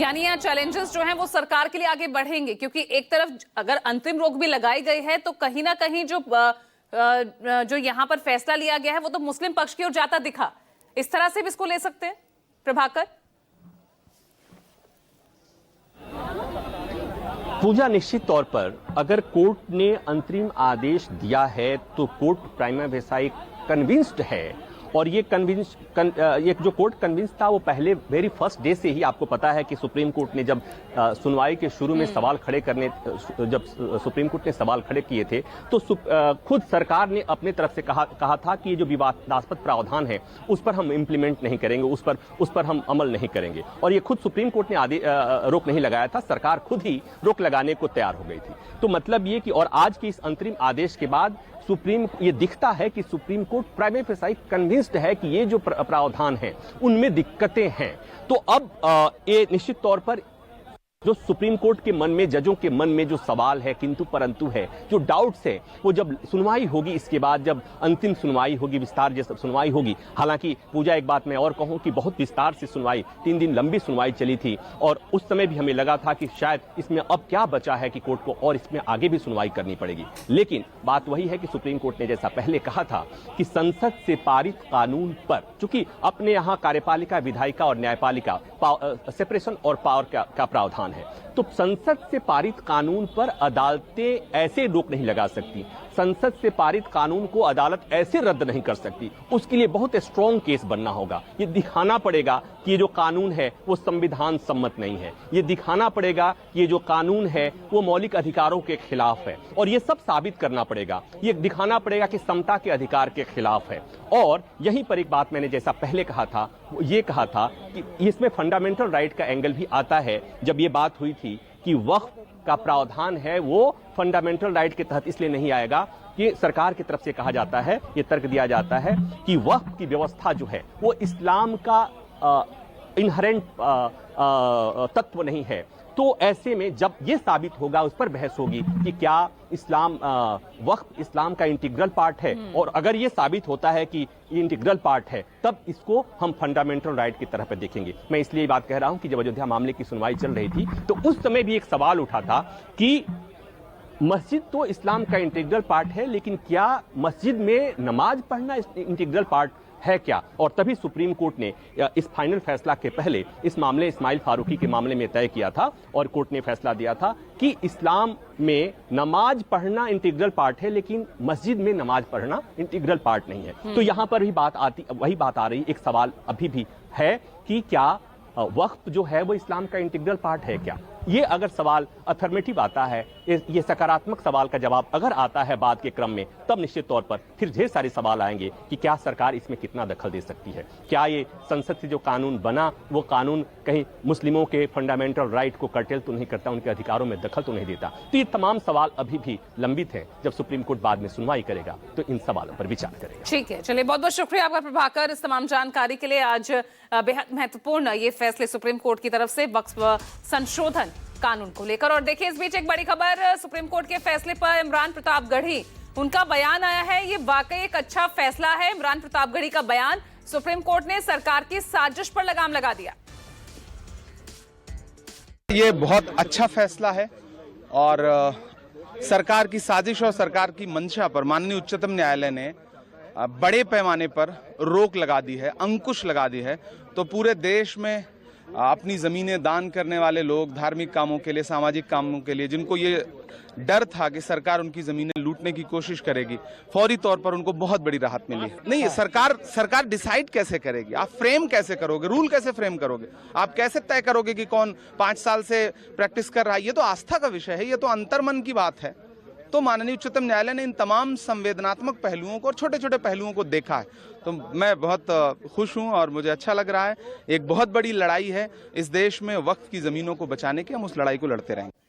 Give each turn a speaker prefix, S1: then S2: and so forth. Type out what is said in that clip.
S1: यानी यहाँ चैलेंजेस जो हैं वो सरकार के लिए आगे बढ़ेंगे, क्योंकि एक तरफ अगर अंतरिम रोक भी लगाई गई है तो कहीं ना कहीं जो यहाँ पर फैसला लिया गया है वो तो मुस्लिम पक्ष की ओर जाता दिखा। इस तरह से भी इसको ले सकते हैं प्रभाकर?
S2: पूजा, निश्चित तौर पर अगर कोर्ट ने अंतरिम आदेश दिया है तो कोर्ट प्राइमा फेसाई कन्विंस्ड है। और ये ये जो कोर्ट कन्विंस था वो पहले वेरी फर्स्ट डे से ही, आपको पता है कि सुप्रीम कोर्ट ने जब सुनवाई के शुरू में सवाल खड़े करने, जब सुप्रीम कोर्ट ने सवाल खड़े किए थे तो खुद सरकार ने अपने तरफ से कहा था कि ये जो विवादास्पद प्रावधान है उस पर हम इंप्लीमेंट नहीं करेंगे, उस पर हम अमल नहीं करेंगे। और ये खुद सुप्रीम कोर्ट ने रोक नहीं लगाया था, सरकार खुद ही रोक लगाने को तैयार हो गई थी। तो मतलब ये कि और आज के इस अंतरिम आदेश के बाद ये दिखता है कि supreme court prima facie convinced है कि ये जो प्रावधान है उनमें दिक्कतें हैं। तो अब ये निश्चित तौर पर जो सुप्रीम कोर्ट के मन में, जजों के मन में जो सवाल है, किंतु परंतु है, जो डाउट्स है, वो जब सुनवाई होगी, इसके बाद जब अंतिम सुनवाई होगी, विस्तार जैसे सुनवाई होगी। हालांकि पूजा, एक बात मैं और कहूं कि बहुत विस्तार से सुनवाई, 3 दिन लंबी सुनवाई चली थी और उस समय भी हमें लगा था कि शायद इसमें अब क्या बचा है कि कोर्ट को और इसमें आगे भी सुनवाई करनी पड़ेगी। लेकिन बात वही है कि सुप्रीम कोर्ट ने जैसा पहले कहा था कि संसद से पारित कानून पर, चूंकि अपने यहाँ कार्यपालिका, विधायिका और न्यायपालिका सेपरेशन और पावर का प्रावधान है, तो संसद से पारित कानून पर अदालतें ऐसे रोक नहीं लगा सकती, संसद से पारित कानून को अदालत ऐसे रद्द नहीं कर सकती। उसके लिए बहुत स्ट्रॉन्ग केस बनना होगा। ये दिखाना पड़ेगा कि ये जो कानून है वो संविधान सम्मत नहीं है, ये दिखाना पड़ेगा कि ये जो कानून है वो मौलिक अधिकारों के खिलाफ है, और ये सब साबित करना पड़ेगा, ये दिखाना पड़ेगा कि समता के अधिकार के खिलाफ है। और यहीं पर एक बात मैंने जैसा पहले कहा था, ये कहा था कि इसमें फंडामेंटल राइट का एंगल भी आता है। जब ये बात हुई थी कि वक्फ का प्रावधान है वो फंडामेंटल राइट के तहत इसलिए नहीं आएगा कि सरकार की तरफ से कहा जाता है, ये तर्क दिया जाता है कि वक्फ की व्यवस्था जो है वो इस्लाम का इनहेरेंट तत्व नहीं है। तो ऐसे में जब ये साबित होगा, उस पर बहस होगी कि क्या इस्लाम वक्फ इस्लाम का इंटीग्रल पार्ट है, और अगर ये साबित होता है कि ये इंटीग्रल पार्ट है तब इसको हम फंडामेंटल राइट की तरह पे देखेंगे। मैं इसलिए बात कह रहा हूं कि जब अयोध्या मामले की सुनवाई चल रही थी तो उस समय भी एक सवाल उठा था कि मस्जिद तो इस्लाम का इंटीग्रल पार्ट है, लेकिन क्या मस्जिद में नमाज पढ़ना इंटीग्रल पार्ट है क्या? और तभी सुप्रीम कोर्ट ने इस फाइनल फैसला के पहले इस मामले इस्माइल फारूकी के मामले में तय किया था, और कोर्ट ने फैसला दिया था कि इस्लाम में नमाज पढ़ना इंटीग्रल पार्ट है, लेकिन मस्जिद में नमाज पढ़ना इंटीग्रल पार्ट नहीं है। तो यहां पर भी वही बात आ रही, एक सवाल अभी भी है कि क्या वक्फ जो है वो इस्लाम का इंटीग्रल पार्ट है क्या? ये अगर सवाल अफर्मेटिव आता है, ये सकारात्मक सवाल का जवाब अगर आता है बाद के क्रम में, तब निश्चित तौर पर फिर ढेर सारे सवाल आएंगे कि क्या सरकार इसमें कितना दखल दे सकती है, क्या ये संसद से जो कानून बना वो कानून कहीं मुस्लिमों के फंडामेंटल राइट को कर्टेल तो नहीं करता, उनके अधिकारों में दखल तो नहीं देता। तो ये तमाम सवाल अभी भी लंबित है। जब सुप्रीम कोर्ट बाद में सुनवाई करेगा तो इन सवालों पर विचार करेगा।
S1: ठीक है, चलिए, बहुत बहुत शुक्रिया आपका प्रभाकर इस तमाम जानकारी के लिए। आज बेहद महत्वपूर्ण ये फैसले सुप्रीम कोर्ट की तरफ से वक्फ संशोधन कानून को लेकर। और देखिए, इस बीच एक बड़ी खबर, सुप्रीम कोर्ट के फैसले पर इमरान प्रतापगढ़ी, उनका बयान आया है। ये वाकई एक अच्छा फैसला है। इमरान प्रतापगढ़ी का बयान, सुप्रीम कोर्ट ने सरकार की साजिश पर लगाम लगा दिया।
S3: ये बहुत अच्छा फैसला है और सरकार की साजिश और सरकार की मंशा पर माननीय उच्चतम न्यायालय ने बड़े पैमाने पर रोक लगा दी है, अंकुश लगा दी है। तो पूरे देश में अपनी ज़मीनें दान करने वाले लोग, धार्मिक कामों के लिए, सामाजिक कामों के लिए, जिनको ये डर था कि सरकार उनकी ज़मीनें लूटने की कोशिश करेगी, फौरी तौर पर उनको बहुत बड़ी राहत मिली। नहीं, सरकार डिसाइड कैसे करेगी? आप फ्रेम कैसे करोगे? रूल कैसे फ्रेम करोगे? आप कैसे तय करोगे कि कौन 5 साल से प्रैक्टिस कर रहा है? ये तो आस्था का विषय है, ये तो अंतर्मन की बात है। तो माननीय उच्चतम न्यायालय ने इन तमाम संवेदनात्मक पहलुओं को और छोटे छोटे पहलुओं को देखा है। तो मैं बहुत खुश हूं और मुझे अच्छा लग रहा है। एक बहुत बड़ी लड़ाई है इस देश में वक्फ की ज़मीनों को बचाने की, हम उस लड़ाई को लड़ते रहेंगे।